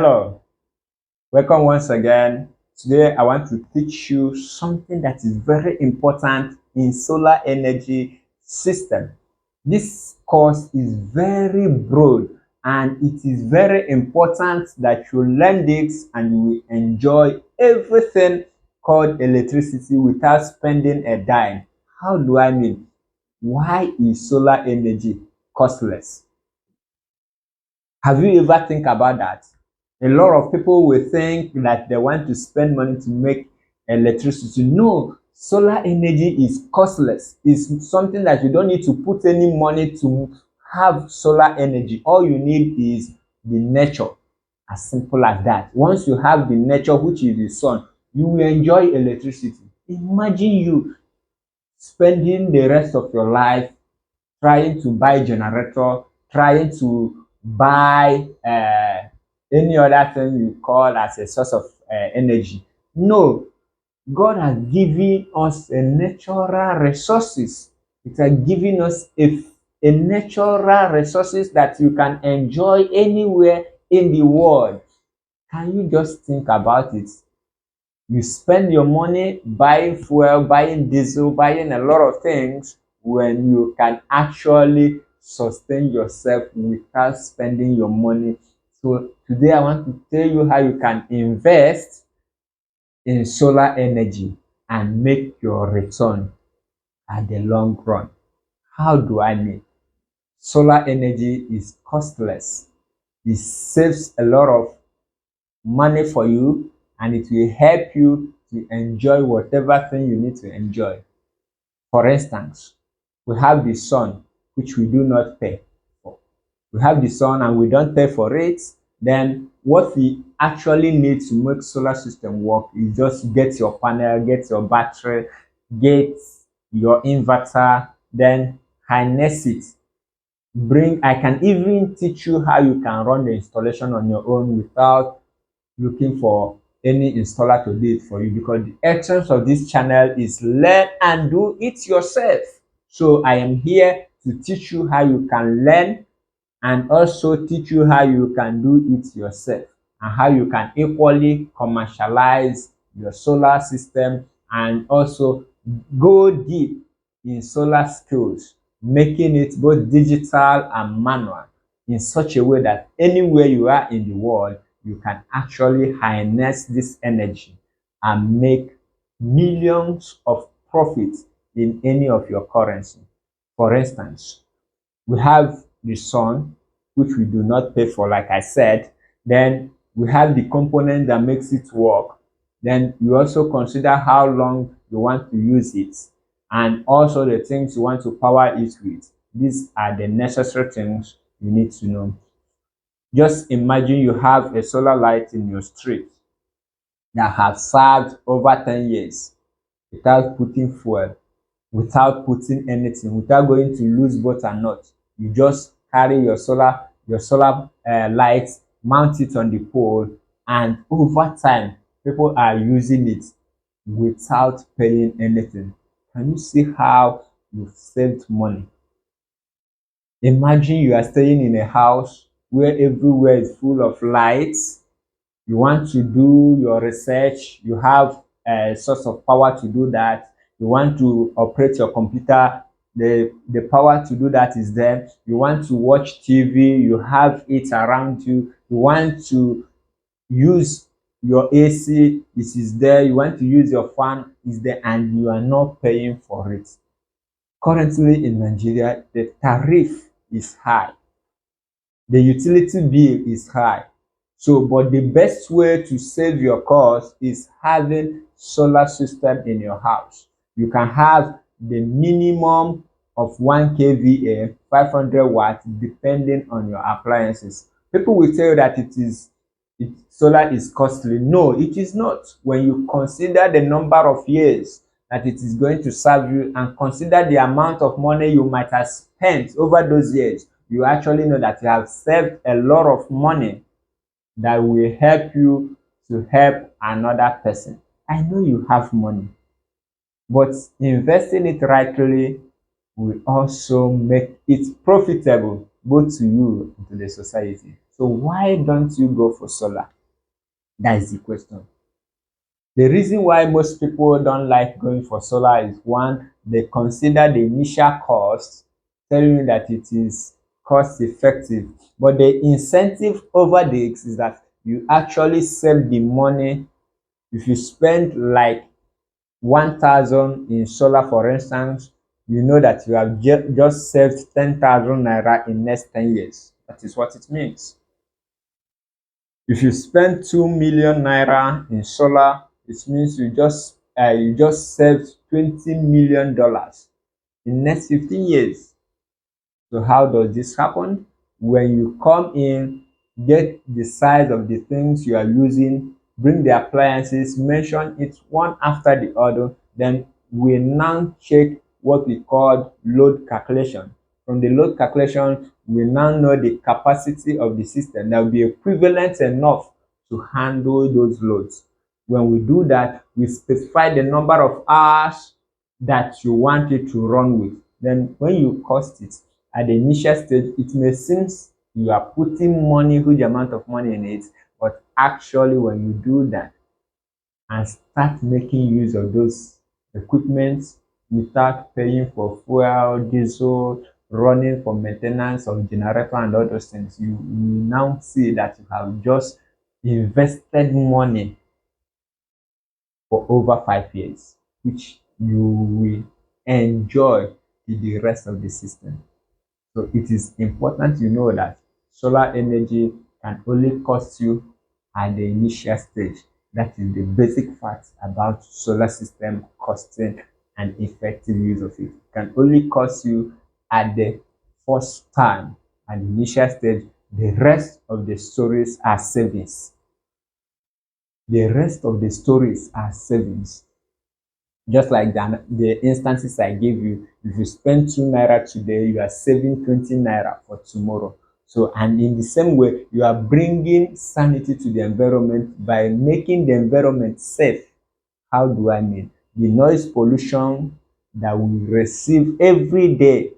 Hello, welcome once again. Today I want to teach you something that is very important in solar energy system. This course is very broad and it is very important that you learn this and you will enjoy everything called electricity without spending a dime. How do I mean? Why is solar energy costless? Have you ever think about that? A lot of people will think that they want to spend money to make electricity. No, solar energy is costless. It's something that you don't need to put any money to have solar energy. All you need is the nature. As simple as that. Once you have the nature, which is the sun, you will enjoy electricity. Imagine you spending the rest of your life trying to buy generator, trying to buy any other thing you call as a source of energy. No, God has given us a natural resources. It has given us a natural resources that you can enjoy anywhere in the world. Can you just think about it? You spend your money buying fuel, buying diesel, buying a lot of things when you can actually sustain yourself without spending your money. So today I want to tell you how you can invest in solar energy and make your return at the long run. How do I mean? Solar energy is costless. It saves a lot of money for you and it will help you to enjoy whatever thing you need to enjoy. For instance, we have the sun, which we do not pay for. We have the sun and we don't pay for it. Then what we actually need to make solar system work is just get your panel, get your battery, get your inverter, then harness it. I can even teach you how you can run the installation on your own without looking for any installer to do it for you, because the essence of this channel is learn and do it yourself. So I am here to teach you how you can learn and also teach you how you can do it yourself and how you can equally commercialize your solar system and also go deep in solar skills, making it both digital and manual in such a way that anywhere you are in the world you can actually harness this energy and make millions of profits in any of your currency. For instance, we have the sun, which we do not pay for, like I said. Then we have the component that makes it work. Then you also consider how long you want to use it and also the things you want to power it with. These are the necessary things you need to know. Just imagine you have a solar light in your street that has served over 10 years without putting fuel, without putting anything, without going to lose both and not. You just carry your solar light, mount it on the pole, and over time, people are using it without paying anything. Can you see how you've saved money? Imagine you are staying in a house where everywhere is full of lights. You want to do your research, you have a source of power to do that. You want to operate your computer, the power to do that is there. You want to watch TV, you have it around you. You want to use your AC, it is there. You want to use your fan, is there, and you are not paying for it. Currently in Nigeria, the tariff is high, the utility bill is high. So, but the best way to save your cost is having solar system in your house. You can have the minimum of 1 kVA, 500 watts, depending on your appliances. People will tell you that solar is costly. No, it is not. When you consider the number of years that it is going to serve you and consider the amount of money you might have spent over those years, you actually know that you have saved a lot of money that will help you to help another person. I know you have money, but investing it rightly will also make it profitable both to you and to the society. So why don't you go for solar? That is the question. The reason why most people don't like going for solar is one, they consider the initial cost, telling you that it is cost effective. But the incentive over this is that you actually save the money. If you spend like 1,000 in solar, for instance, you know that you have just saved 10,000 naira in next 10 years. That is what it means. If you spend 2 million naira in solar, it means you just saved $20 million in next 15 years. So how does this happen? When you come in, get the size of the things you are using, bring the appliances, mention it one after the other, then we now check what we call load calculation. From the load calculation, we now know the capacity of the system that will be equivalent enough to handle those loads. When we do that, we specify the number of hours that you want it to run with. Then when you cost it, at the initial stage, it may seem you are putting money, huge amount of money in it, but actually when you do that and start making use of those equipment without paying for fuel, diesel, running for maintenance of generator and all those things, you now see that you have just invested money for over 5 years, which you will enjoy the rest of the system. So it is important you know that solar energy can only cost you at the initial stage. That is the basic fact about solar system costing and effective use of it. It can only cost you at the first time, at the initial stage. The rest of the stories are savings. The rest of the stories are savings. Just like the instances I gave you, if you spend 2 naira today, you are saving 20 naira for tomorrow. So, and in the same way, you are bringing sanity to the environment by making the environment safe. How do I mean? The noise pollution that we receive every day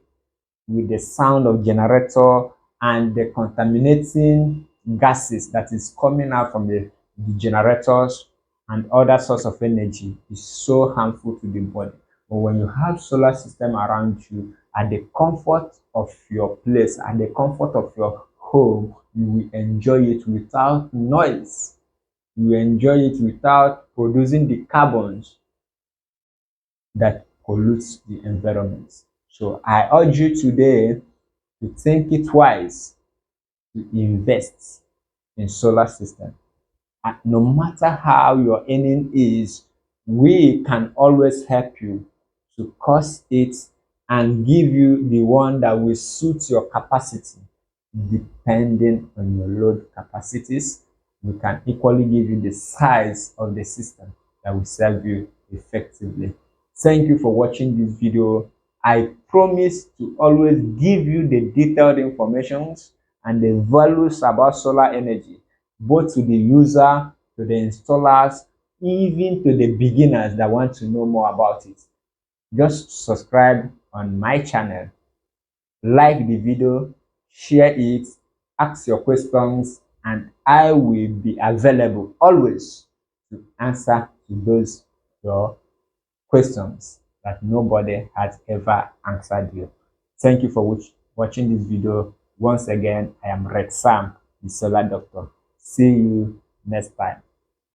with the sound of generator and the contaminating gases that is coming out from the generators and other source of energy is so harmful to the body. But when you have solar system around you at the comfort of your place, at the comfort of your home, you will enjoy it without noise. You will enjoy it without producing the carbons that pollutes the environment. So I urge you today to think it wise to invest in solar system. And no matter how your earning is, we can always help you to cost it and give you the one that will suit your capacity. Depending on your load capacities, we can equally give you the size of the system that will serve you effectively. Thank you for watching this video. I promise to always give you the detailed information and the values about solar energy, both to the user, to the installers, even to the beginners that want to know more about it. Just subscribe on my channel, like the video, share it, ask your questions, and I will be available always to answer to those your questions that nobody has ever answered you. Thank you for watching this video. Once again, I am RexSam, the Solar Doctor. See you next time.